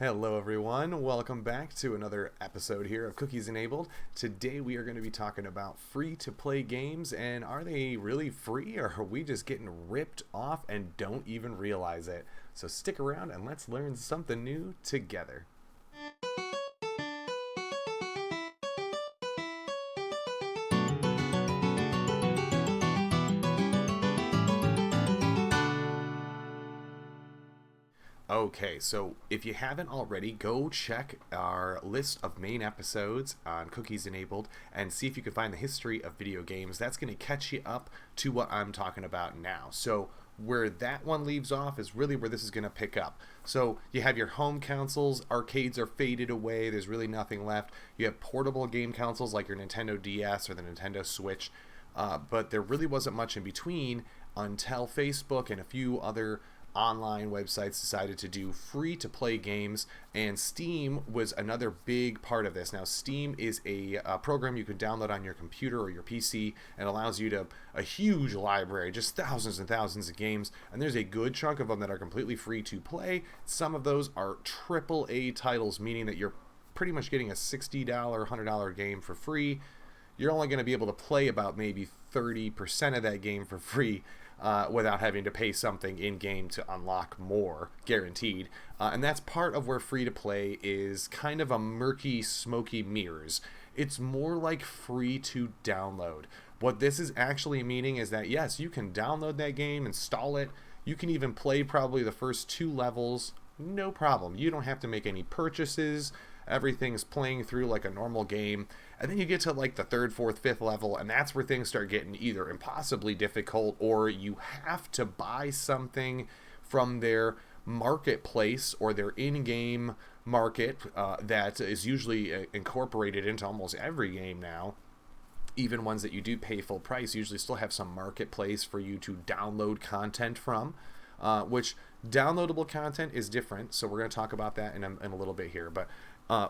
Hello, everyone. Welcome back to another episode here of Cookies Enabled. Today, we are going to be talking about free to play games, and are they really free, or are we just getting ripped off and don't even realize it? So, stick around and let's learn something new together. Okay, so if you haven't already, go check our list of main episodes on Cookies Enabled and see if you can find the history of video games. That's going to catch you up to what I'm talking about now. So, where that one leaves off is really where this is going to pick up. So, you have your home consoles, arcades are faded away, there's really nothing left. You have portable game consoles like your Nintendo DS or the Nintendo Switch, but there really wasn't much in between until Facebook and a few other online websites decided to do free to play games, and Steam was another big part of this. Now, Steam is a program you can download on your computer or your PC and allows you to a huge library, just thousands and thousands of games, and there's a good chunk of them that are completely free to play. Some of those are AAA titles, meaning that you're pretty much getting a $60, $100 game for free. You're only going to be able to play about maybe 30% of that game for free without having to pay something in game to unlock more, guaranteed. And that's part of where free to play is kind of a murky, smoky mirrors. It's more like free to download. What this is actually meaning is that, yes, you can download that game, install it. You can even play probably the first two levels, no problem. You don't have to make any purchases. Everything's playing through like a normal game, and then you get to like the third, fourth, fifth level, and that's where things start getting either impossibly difficult, or you have to buy something from their marketplace or their in-game market that is usually incorporated into almost every game now. Even ones that you do pay full price usually still have some marketplace for you to download content from, which downloadable content is different, so we're going to talk about that in a little bit here. But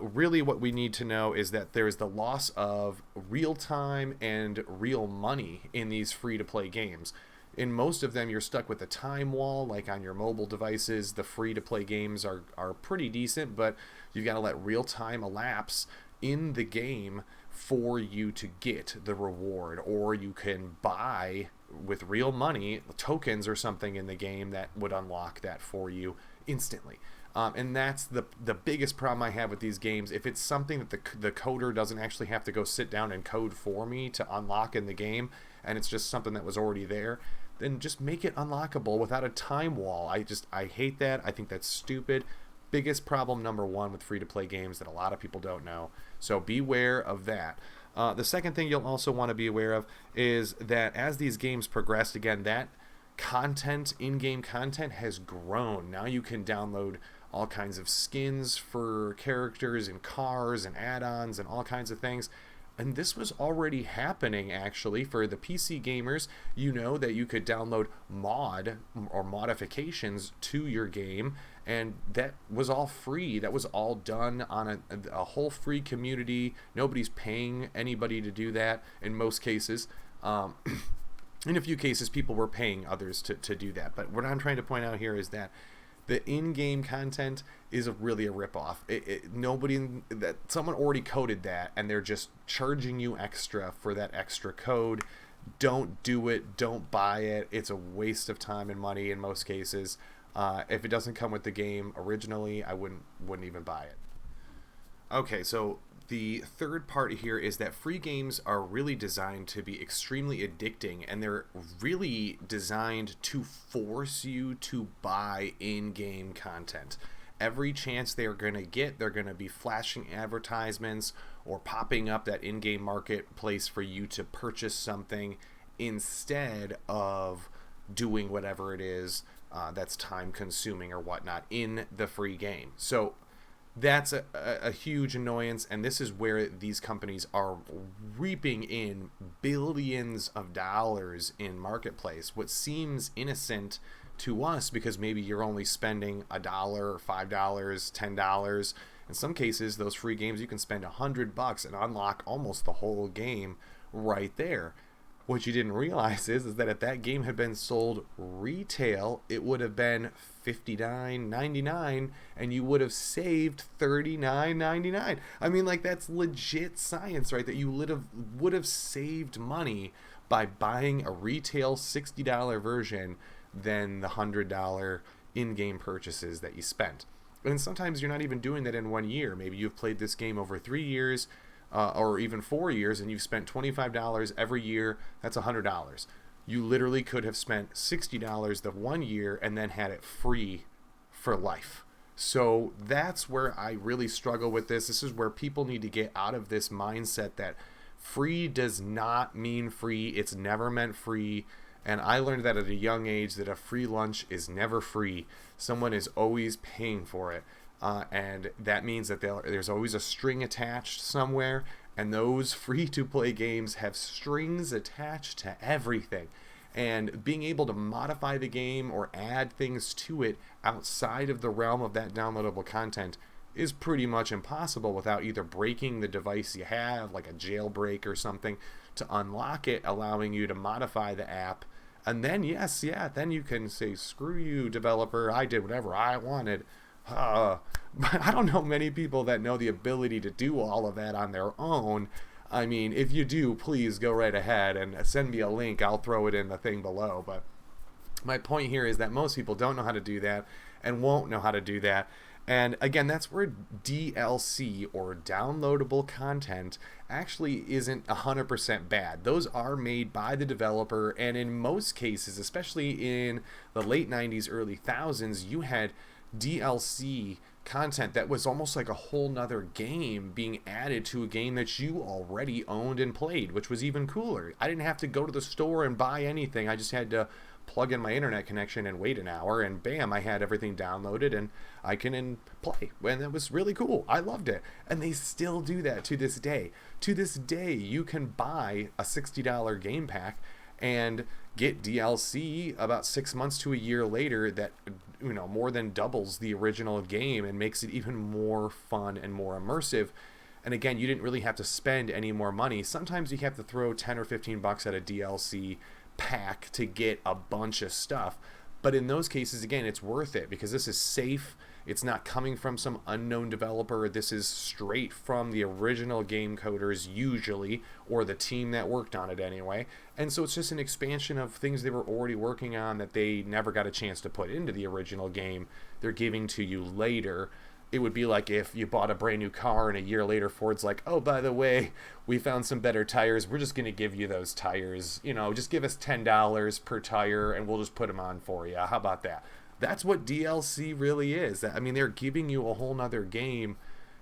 really what we need to know is that there is the loss of real time and real money in these free-to-play games. In most of them, you're stuck with a time wall, like on your mobile devices. The free-to-play games are pretty decent, but you've got to let real time elapse in the game for you to get the reward, or you can buy with real money tokens or something in the game that would unlock that for you instantly. And that's the biggest problem I have with these games. If it's something that the coder doesn't actually have to go sit down and code for me to unlock in the game, and it's just something that was already there, then just make it unlockable without a time wall. I hate that. I think that's stupid. Biggest problem number one with free-to-play games that a lot of people don't know. So beware of that. The second thing you'll also want to be aware of is that as these games progressed, again, that content, in-game content, has grown. Now you can download all kinds of skins for characters and cars and add-ons and all kinds of things. And this was already happening, actually, for the PC gamers. You know that you could download mod or modifications to your game, and that was all free. That was all done on a whole free community. Nobody's paying anybody to do that in most cases. In a few cases, people were paying others to do that. But what I'm trying to point out here is that the in-game content is really a ripoff. Someone already coded that, and they're just charging you extra for that extra code. Don't do it. Don't buy it. It's a waste of time and money in most cases. If it doesn't come with the game originally, I wouldn't even buy it. Okay, so the third part here is that free games are really designed to be extremely addicting, and they're really designed to force you to buy in-game content. Every chance they're going to get, they're going to be flashing advertisements or popping up that in-game marketplace for you to purchase something instead of doing whatever it is that's time-consuming or whatnot in the free game. So that's a huge annoyance, and this is where these companies are reaping in billions of dollars in marketplace. What seems innocent to us, because maybe you're only spending $1 or $5, $10. In some cases, those free games you can spend $100 and unlock almost the whole game right there. What you didn't realize is that if that game had been sold retail, it would have been $59.99 and you would have saved $39.99. I mean, like, that's legit science, right? That you would have saved money by buying a retail $60 version than the $100 in-game purchases that you spent. And sometimes you're not even doing that in 1 year. Maybe you've played this game over 3 years, or even 4 years, and you've spent $25 every year. That's $100. You literally could have spent $60 the 1 year and then had it free for life. So that's where I really struggle with this. This is where people need to get out of this mindset that free does not mean free. It's never meant free. And I learned that at a young age, that a free lunch is never free. Someone is always paying for it. And that means that there's always a string attached somewhere. And those free-to-play games have strings attached to everything. And being able to modify the game or add things to it outside of the realm of that downloadable content is pretty much impossible without either breaking the device you have, like a jailbreak or something, to unlock it, allowing you to modify the app. And then, then you can say, screw you, developer, I did whatever I wanted. But I don't know many people that know the ability to do all of that on their own. I mean, if you do, please go right ahead and send me a link. I'll throw it in the thing below. But my point here is that most people don't know how to do that and won't know how to do that. And again, that's where DLC, or downloadable content, actually isn't 100% bad. Those are made by the developer, and in most cases, especially in the late 90s, early thousands, you had DLC content that was almost like a whole nother game being added to a game that you already owned and played, which was even cooler. I didn't have to go to the store and buy anything. I just had to plug in my internet connection and wait an hour, and bam, I had everything downloaded and I can play. And that was really cool. I loved it. And they still do that to this day. To this day, you can buy a $60 game pack and get DLC about 6 months to a year later that, you know, more than doubles the original game and makes it even more fun and more immersive. And again, you didn't really have to spend any more money. Sometimes you have to throw 10 or 15 bucks at a DLC pack to get a bunch of stuff. But in those cases, again, it's worth it because this is safe. It's not coming from some unknown developer. This is straight from the original game coders, usually, or the team that worked on it anyway. And so it's just an expansion of things they were already working on that they never got a chance to put into the original game. They're giving to you later. It would be like if you bought a brand new car and a year later Ford's like, oh, by the way, we found some better tires. We're just going to give you those tires. You know, just give us $10 per tire and we'll just put them on for you. How about that? That's what DLC really is. I mean, they're giving you a whole nother game,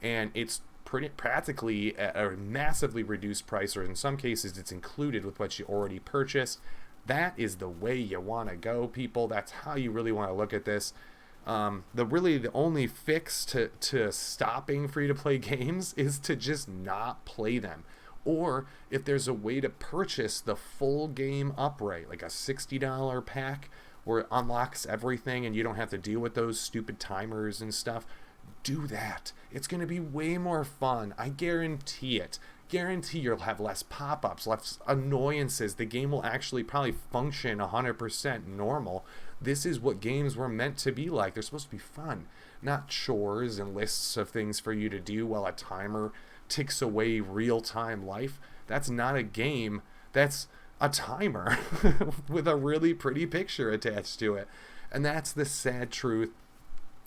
and it's practically at a massively reduced price, or in some cases it's included with what you already purchased. That is the way you want to go, people. That's how you really want to look at this. The only fix to stopping free-to-play games is to just not play them. Or if there's a way to purchase the full game upright, like a $60 pack where it unlocks everything and you don't have to deal with those stupid timers and stuff, do that. It's going to be way more fun. I guarantee it. Guarantee you'll have less pop-ups, less annoyances. The game will actually probably function 100% normal. This is what games were meant to be like. They're supposed to be fun, not chores and lists of things for you to do while a timer ticks away real-time life. That's not a game. That's a timer with a really pretty picture attached to it. And that's the sad truth.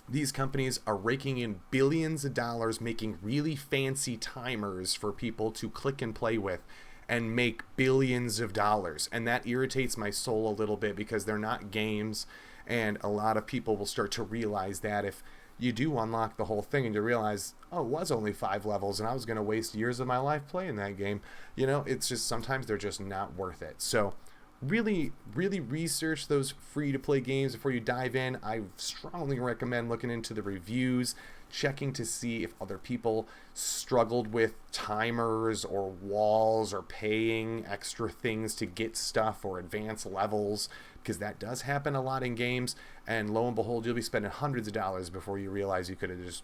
These companies are raking in billions of dollars making really fancy timers for people to click and play with and make billions of dollars. And that irritates my soul a little bit because they're not games. And a lot of people will start to realize that if you do unlock the whole thing and you realize, oh, it was only 5 levels and I was going to waste years of my life playing that game. You know, it's just sometimes they're just not worth it. So really research those free-to-play games before you dive in. I strongly recommend looking into the reviews, checking to see if other people struggled with timers or walls or paying extra things to get stuff or advance levels, because that does happen a lot in games. And lo and behold, you'll be spending hundreds of dollars before you realize you could have just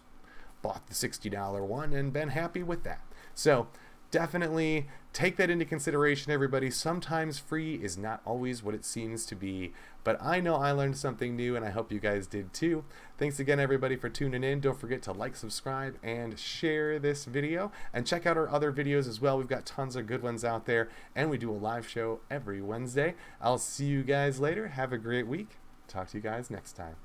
bought the $60 one and been happy with that. So definitely take that into consideration, everybody. Sometimes free is not always what it seems to be, but I know I learned something new, and I hope you guys did too. Thanks again, everybody, for tuning in. Don't forget to like, subscribe, and share this video, and check out our other videos as well. We've got tons of good ones out there, and we do a live show every Wednesday. I'll see you guys later. Have a great week. Talk to you guys next time.